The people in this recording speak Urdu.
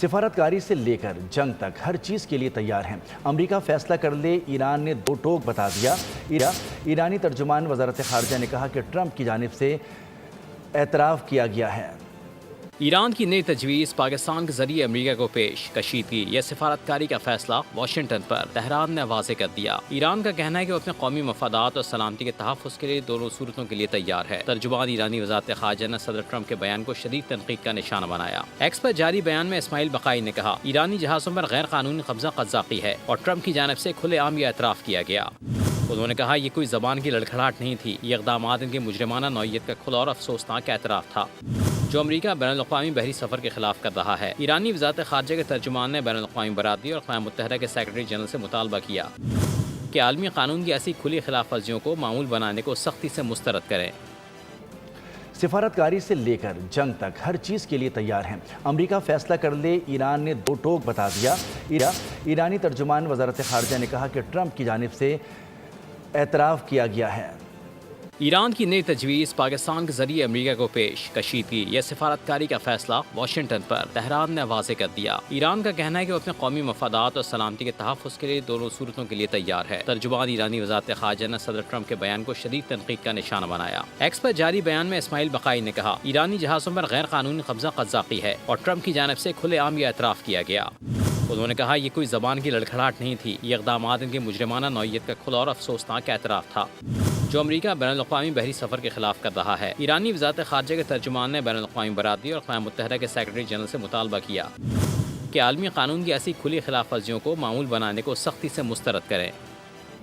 سفارتکاری سے لے کر جنگ تک ہر چیز کے لیے تیار ہیں۔ امریکہ فیصلہ کر لے، ایران نے دو ٹوک بتا دیا۔ ایرانی ترجمان وزارت خارجہ نے کہا کہ ٹرمپ کی جانب سے اعتراف کیا گیا ہے۔ ایران کی نئی تجویز پاکستان کے ذریعے امریکہ کو پیش کشیدگی یا سفارتکاری کا فیصلہ واشنگٹن پر تہران نے واضح کر دیا۔ ایران کا کہنا ہے کہ وہ اپنے قومی مفادات اور سلامتی کے تحفظ کے لیے دونوں صورتوں کے لیے تیار ہے۔ ترجمان ایرانی وزارت خارجہ نے صدر ٹرمپ کے بیان کو شدید تنقید کا نشانہ بنایا۔ ایکس پر جاری بیان میں اسماعیل بقائی نے کہا، ایرانی جہازوں پر غیر قانونی قبضہ قذافی ہے اور ٹرمپ کی جانب سے کھلے عام یہ اعتراف کیا گیا۔ انہوں نے کہا، یہ کوئی زبان کی لڑکھڑاہٹ نہیں تھی، یہ اقدامات ان کی مجرمانہ نوعیت کا کھلا اور افسوسناک اعتراف تھا جو امریکہ بین الاقوامی بحری سفر کے خلاف کر رہا ہے۔ ایرانی وزارت خارجہ کے ترجمان نے بین الاقوامی برادری اور اقوام متحدہ کے سیکرٹری جنرل سے مطالبہ کیا کہ عالمی قانون کی ایسی کھلی خلاف ورزیوں کو معمول بنانے کو سختی سے مسترد کریں۔ سفارتکاری سے لے کر جنگ تک ہر چیز کے لیے تیار ہیں۔ امریکہ فیصلہ کر لے، ایران نے دو ٹوک بتا دیا۔ ایرانی ترجمان وزارت خارجہ نے کہا کہ ٹرمپ کی جانب سے اعتراف کیا گیا ہے۔ ایران کی نئی تجویز پاکستان کے ذریعے امریکہ کو پیش کشیدگی یا سفارتکاری کا فیصلہ واشنگٹن پر تہران نے واضح کر دیا۔ ایران کا کہنا ہے کہ وہ اپنے قومی مفادات اور سلامتی کے تحفظ کے لیے دونوں صورتوں کے لیے تیار ہے۔ ترجمان ایرانی وزارت خارجہ نے صدر ٹرمپ کے بیان کو شدید تنقید کا نشانہ بنایا۔ ایکس پر جاری بیان میں اسماعیل بقائی نے کہا، ایرانی جہازوں پر غیر قانونی قبضہ قذافی ہے اور ٹرمپ کی جانب سے کھلے عام یہ اعتراف کیا گیا۔ انہوں نے کہا، یہ کوئی زبان کی لڑکھڑاہٹ نہیں تھی، یہ اقدامات ان کی مجرمانہ نوعیت کا کھلا اور افسوسناک اعتراف تھا جو امریکہ بین الاقوامی بحری سفر کے خلاف کر رہا ہے۔ ایرانی وزارت خارجہ کے ترجمان نے بین الاقوامی برادری اور اقوام متحدہ کے سیکرٹری جنرل سے مطالبہ کیا کہ عالمی قانون کی ایسی کھلی خلاف ورزیوں کو معمول بنانے کو سختی سے مسترد کریں۔